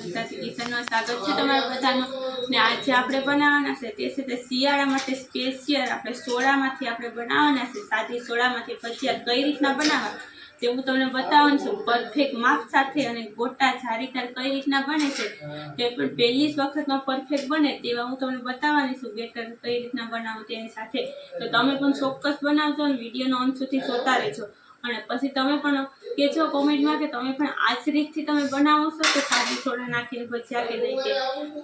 અનિતાજી કિચનમાં સ્વાગત છે તમારા બધાનું। ને આજે આપણે બનાવવાના છે તે છે તે શિયાળા માટે સ્પેશિયલ આપણે સોડામાંથી આપણે બનાવવાના છે। સાદી સોડામાંથી ભજીયા કઈ રીતના બનાવવા તે હું તમને બતાવવાનું છું, પરફેક્ટ માપ સાથે અને ગોટા જારીદાર કઈ રીતના બને છે તે પણ પહેલી જ વખતમાં પરફેક્ટ બને તેવા હું તમને બતાવવાની છું। બેટર કઈ રીતના બનાવું તેની સાથે તો તમે પણ ચોક્કસ બનાવજો અને વિડીયોનો અંત સુધી જોતા રહેજો। અને પછી તમે પણ કહેજો કોમેન્ટમાં કે તમે પણ આ જ રીતથી તમે બનાવો છો તો સાદી સોડા નાખીને ભજીયા કે નહીં કે।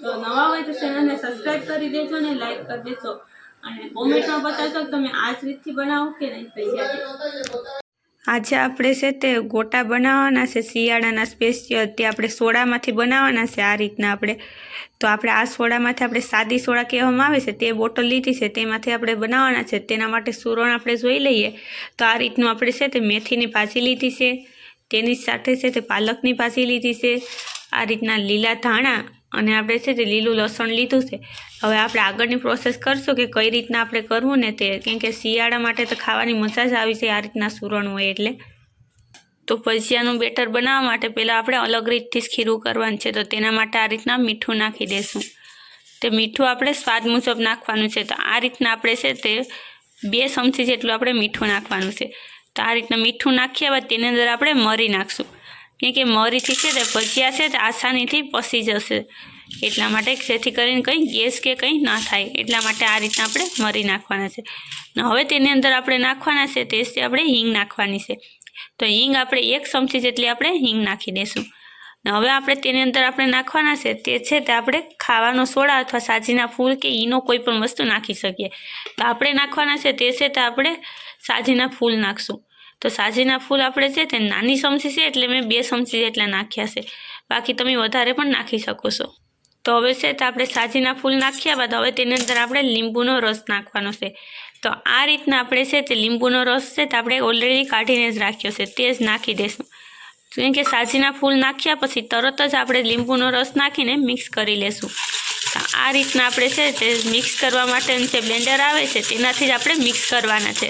તો નવા હોય તો ચેનલને સબસ્ક્રાઈબ કરી દેજો અને લાઈક કરી દેજો અને કોમેન્ટમાં બતાવજો કે તમે આ જ રીતથી બનાવો કે નહીં ભજીયા। આજે આપણે છે તે ગોટા બનાવવાના છે શિયાળાના સ્પેશિયલ, તે આપણે સોડામાંથી બનાવવાના છે આ રીતના આપણે। તો આપણે આ સોડામાંથી આપણે સાદી સોડા કહેવામાં આવે છે તે બોટલ લીધી છે, તેમાંથી આપણે બનાવવાના છે। તેના માટે સુરણ આપણે જોઈ લઈએ તો આ રીતનું આપણે છે તે મેથીની ભાજી લીધી છે, તેની સાથે છે તે પાલકની ભાજી લીધી છે, આ રીતના લીલા ધાણા અને આપણે છે તે લીલું લસણ લીધું છે। હવે આપણે આગળની પ્રોસેસ કરશું કે કઈ રીતના આપણે કરવું ને તે, કેમ કે શિયાળા માટે તો ખાવાની મજા જ આવી છે આ રીતના સુરણ હોય એટલે। તો ભજીયાનું બેટર બનાવવા માટે પહેલાં આપણે અલગ રીતથી જ ખીરું કરવાનું છે, તો તેના માટે આ રીતના મીઠું નાખી દઈશું। તે મીઠું આપણે સ્વાદ મુજબ નાખવાનું છે, તો આ રીતના આપણે છે તે 2 ચમચી જેટલું આપણે મીઠું નાખવાનું છે। તો આ રીતના મીઠું નાખ્યા બાદ તેની અંદર આપણે મરી નાખશું, કેમ કે મરીથી છે તે ભજીયા છે તે આસાનીથી પસી જશે, એટલા માટે જેથી કરીને કંઈ ગેસ કે કંઈ ના થાય એટલા માટે આ રીતના આપણે મરી નાખવાના છે। ને હવે તેની અંદર આપણે નાખવાના છે તે છે આપણે હિંગ નાખવાની છે, તો હિંગ આપણે 1 ચમચી જેટલી આપણે હિંગ નાખી દઈશું। ને હવે આપણે તેની અંદર આપણે નાખવાના છે તે છે તે આપણે ખાવાનો સોડા અથવા સાજીના ફૂલ કે ઈનો કોઈ પણ વસ્તુ નાખી શકીએ। તો આપણે નાખવાના છે તે છે તે આપણે સાજીના ફૂલ નાખશું। તો સાજીના ફૂલ આપણે છે તે નાની ચમચી છે એટલે મેં 2 ચમચી જેટલા નાખ્યા છે, બાકી તમે વધારે પણ નાખી શકો છો। તો હવે છે તો આપણે સાજીના ફૂલ નાખ્યા બાદ હવે તેની અંદર આપણે લીંબુનો રસ નાખવાનો છે। તો આ રીતના આપણે છે તે લીંબુનો રસ છે તે આપણે ઓલરેડી કાઢીને જ રાખ્યો છે તે જ નાખી દઈશું, કેમ કે સાજીના ફૂલ નાખ્યા પછી તરત જ આપણે લીંબુનો રસ નાખીને મિક્સ કરી લેશું। તો આ રીતના આપણે છે તે મિક્સ કરવા માટેનું જે બ્લેન્ડર આવે છે તેનાથી જ આપણે મિક્સ કરવાના છે।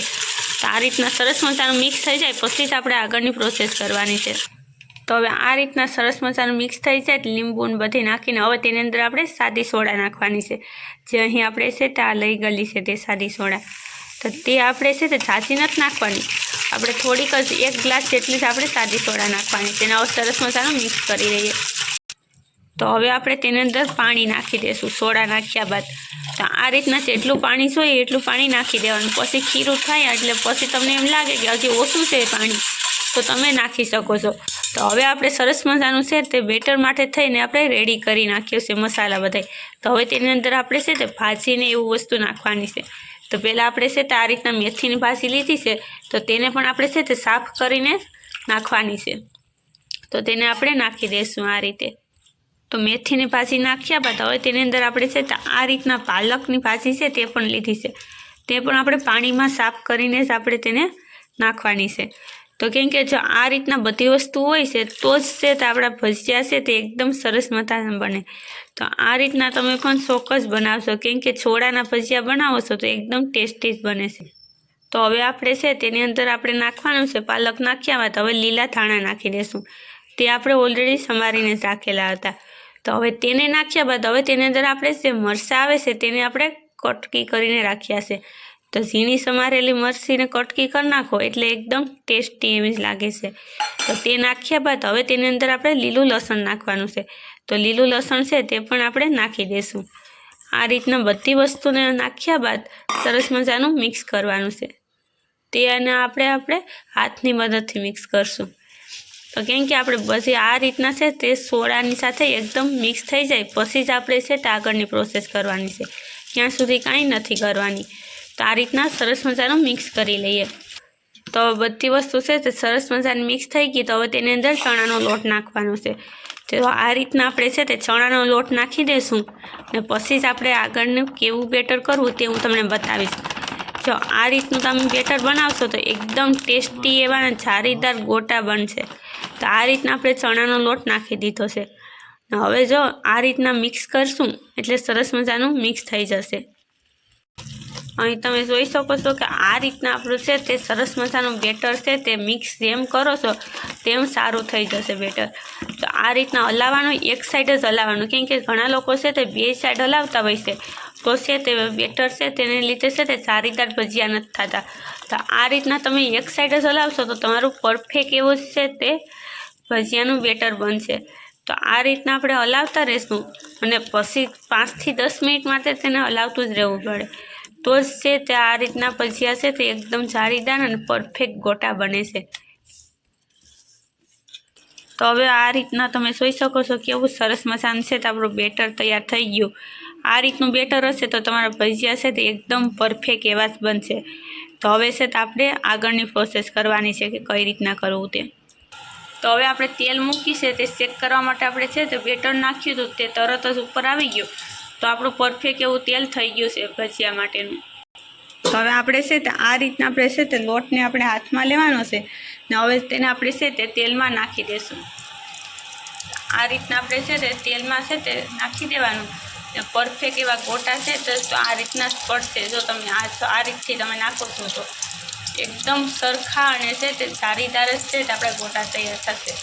તો આ રીતના સરસ મજાનું મિક્સ થઈ જાય પછી જ આપણે આગળની પ્રોસેસ કરવાની છે। તો હવે આ રીતના સરસ મજાનું મિક્સ થઈ જાય લીંબુ બધી નાખીને હવે તેની અંદર આપણે સાદી સોડા નાખવાની છે, જે અહીં આપણે છે તે આ લઈ ગયેલી છે તે સાદી સોડા। તો તે આપણે છે તે ઝાંચી નથી નાખવાની, આપણે થોડીક જ 1 ગ્લાસ જેટલી જ આપણે સાદી સોડા નાખવાની છે। અને હવે સરસ મજાનું મિક્સ કરી લઈએ। તો હવે આપણે તેની અંદર પાણી નાખી દઈશું સોડા નાખ્યા બાદ। તો આ રીતના જેટલું પાણી જોઈએ એટલું પાણી નાખી દેવાનું, પછી ખીરું થાય એટલે પછી તમને એમ લાગે કે હજી ઓછું છે પાણી તો તમે નાખી શકો છો। તો હવે આપણે સરસ મજાનું છે તે બેટર માટે થઈને આપણે રેડી કરી નાખ્યું છે મસાલા બધાય। તો હવે તેની અંદર આપણે છે તે ભાજીને એવું વસ્તુ નાખવાની છે। તો પહેલાં આપણે છે તે આ રીતના મેથીની ભાજી લીધી છે, તો તેને પણ આપણે છે તે સાફ કરીને નાખવાની છે। તો તેને આપણે નાખી દઈશું આ રીતે। તો મેથીની ભાજી નાખ્યા બાદ હવે તેની અંદર આપણે છે તે આ રીતના પાલકની ભાજી છે તે પણ લીધી છે, તે પણ આપણે પાણીમાં સાફ કરીને જ આપણે તેને નાખવાની છે। તો કેમ કે જો આ રીતના બધી વસ્તુ હોય છે તો જ છે તે આપણા ભજીયા છે તે એકદમ સરસ મજાના બને। તો આ રીતના તમે પણ ચોક્કસ બનાવશો, કેમ કે છોડાના ભજીયા બનાવો છો તો એકદમ ટેસ્ટી જ બને છે। તો હવે આપણે છે તેની અંદર આપણે નાખવાનું છે પાલક નાખ્યા બાદ હવે લીલા ધાણા નાખી દઈશું, તે આપણે ઓલરેડી સમારીને જ રાખેલા હતા। તો હવે તેને નાખ્યા બાદ હવે તેની અંદર આપણે જે મરચાં આવે છે તેને આપણે કટકી કરીને રાખ્યા છે। તો ઝીણી સમારેલી મરચીને કટકી કરી નાખો એટલે એકદમ ટેસ્ટી એવી જ લાગે છે। તો તે નાખ્યા બાદ હવે તેની અંદર આપણે લીલું લસણ નાખવાનું છે, તો લીલું લસણ છે તે પણ આપણે નાખી દઈશું। આ રીતના બધી વસ્તુને નાખ્યા બાદ સરસ મજાનું મિક્સ કરવાનું છે, તે અને આપણે હાથની મદદથી મિક્સ કરશું। તો કેમ કે આપણે બધી આ રીતના છે તે સોડાની સાથે એકદમ મિક્સ થઈ જાય પછી જ આપણે છે તે આગળની પ્રોસેસ કરવાની છે, ત્યાં સુધી કાંઈ નથી કરવાની। તો આ રીતના સરસ મજાનું મિક્સ કરી લઈએ। તો બધી વસ્તુ છે તે સરસ મજાની મિક્સ થઈ ગઈ, તો હવે તેની અંદર ચણાનો લોટ નાખવાનો છે। તો આ રીતના આપણે છે તે ચણાનો લોટ નાખી દઈશું ને પછી જ આપણે આગળનું કેવું બેટર કરવું તે હું તમને બતાવીશ। જો આ રીતનું તમે બેટર બનાવશો તો એકદમ ટેસ્ટી એવા જારીદાર ગોટા બનશે। તો આ રીતના આપણે ચણાનો લોટ નાખી દીધો છે, હવે જો આ રીતના મિક્સ કરશું એટલે સરસ મજાનું મિક્સ થઈ જશે। અહીં તમે જોઈ શકો છો કે આ રીતના આપણું છે તે સરસ મજાનું બેટર છે તે મિક્સ જેમ કરો છો તેમ સારું થઈ જશે બેટર। તો આ રીતના હલાવવાનું, એક સાઈડ જ હલાવવાનું, કેમ કે ઘણા લોકો છે તે બે સાઈડ હલાવતા હોય છે તો છે તે બેટર છે તેને લીધે છે તે જારીદાર ભજીયા નથી થતા. તો આ રીતના તમે એક સાઈડ જ હલાવશો તો તમારું પરફેક્ટ એવું છે તે ભજીયાનું બેટર બનશે. તો આ રીતના આપણે હલાવતા રહીશું અને પછી 5 થી 10 મિનિટ માટે તેને હલાવતું જ રહેવું પડે, તો જ છે તે આ રીતના ભજીયા છે તે એકદમ જાળીદાર અને પરફેક્ટ ગોટા બને છે. તો હવે આ રીતના તમે જોઈ શકો છો કેવું સરસ મજાનું છે તો આપણું બેટર તૈયાર થઈ ગયું. આ રીતનું બેટર હશે તો તમારા ભજીયા છે તે એકદમ પરફેક્ટ એવા જ બનશે. તો હવે છે તો આપણે આગળની પ્રોસેસ કરવાની છે કે કઈ રીતના કરવું તે. તો હવે આપણે તેલ મૂકી છે તે ચેક કરવા માટે આપણે છે તે બેટર નાખ્યું હતું તે તરત જ ઉપર આવી ગયું. તો આપણું પરફેક્ટ એવું તેલ થઈ ગયું છે ભજીયા માટેનું. તો હવે આપણે છે તે આ રીતના આપણે છે તે લોટને આપણે હાથમાં લેવાનો છે ને હવે તેને આપણે છે તે તેલમાં નાખી દઈશું. આ રીતના આપણે છે તે તેલમાં છે તે નાખી દેવાનું. પરફેક્ટ એવા ગોટા છે તો આ રીતના જ પડશે. જો તમે આ રીતથી તમે નાખો છો તો એકદમ સરખા અને છે તે જારીદાર જ છે તે આપણા ગોટા તૈયાર થશે.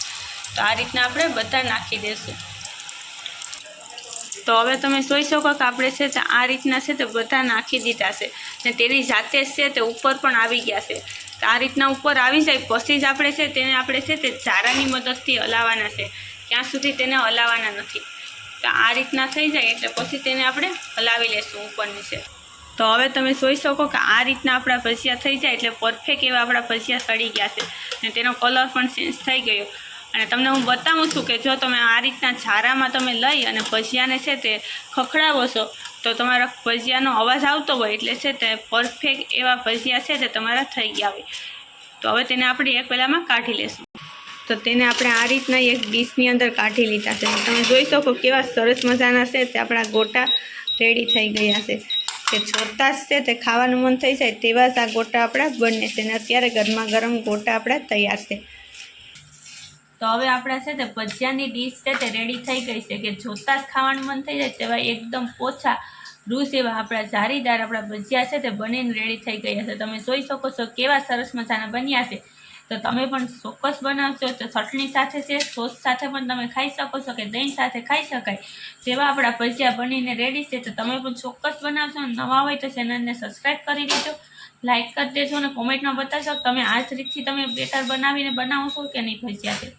તો આ રીતના આપણે બધા નાખી દઈશું. તો હવે તમે જોઈ શકો કે આપણે છે તે આ રીતના છે તે બધા નાખી દીધા છે ને તેની જાતે જ છે તે ઉપર પણ આવી ગયા છે. તો આ રીતના ઉપર આવી જાય પછી જ આપણે છે તેને આપણે છે તે ચારાની મદદથી હલાવવાના છે, ત્યાં સુધી તેને હલાવવાના નથી. તો આ રીતના થઈ જાય એટલે પછી તેને આપણે હલાવી લેશું ઉપરની છે. તો હવે તમે જોઈ શકો કે આ રીતના આપણા ભજીયા થઈ જાય એટલે પરફેક્ટ એવા આપણા ભજીયા સડી ગયા છે અને તેનો કલર પણ ચેન્જ થઈ ગયો. અને તમને હું બતાવું છું કે જો તમે આ રીતના ઝારામાં તમે લઈ અને ભજીયાને છે તે ખખડાવો છો તો તમારા ભજીયાનો અવાજ આવતો હોય એટલે છે તે પરફેક્ટ એવા ભજીયા છે તે તમારા થઈ ગયા હોય. તો હવે તેને આપણે એક પેલામાં કાઢી લેશું. તો તેને આપણે આ રીતના એક ડીશની અંદર કાઢી લીધા છે. તમે જોઈ શકો કેવા સરસ મજાના છે તે આપણા ગોટા રેડી થઈ ગયા છે કે જોતાં જ છે તે ખાવાનું મન થઈ જાય તેવા જ આ ગોટા આપણા બને છે ને અત્યારે ગરમા ગરમ ગોટા આપણા તૈયાર છે. તો હવે આપણા છે તે ભજીયાની ડીશ છે તે રેડી થઈ ગઈ છે કે જોતાં જ ખાવાનું મન થઈ જાય તેવા એકદમ પોચા રૂસ એવા આપણા જારીદાર આપણા ભજીયા છે તે બનીને રેડી થઈ ગયા છે. તમે જોઈ શકો છો કેવા સરસ મજાના બન્યા છે. તો તમે પણ ચોક્કસ બનાવશો તો ચટણી સાથે છે, સોસ સાથે પણ તમે ખાઈ શકો છો કે દહીં સાથે ખાઈ શકાય તેવા આપણા ભજીયા બનીને રેડી છે. તો તમે પણ ચોક્કસ બનાવશો. નવા હોય તો ચેનલને સબસ્ક્રાઈબ કરી દેજો, લાઇક કરી દેજો અને કોમેન્ટમાં બતાવશો તમે આ જ રીતથી તમે બેટર બનાવીને બનાવો છો કે નહીં ભજીયા છે.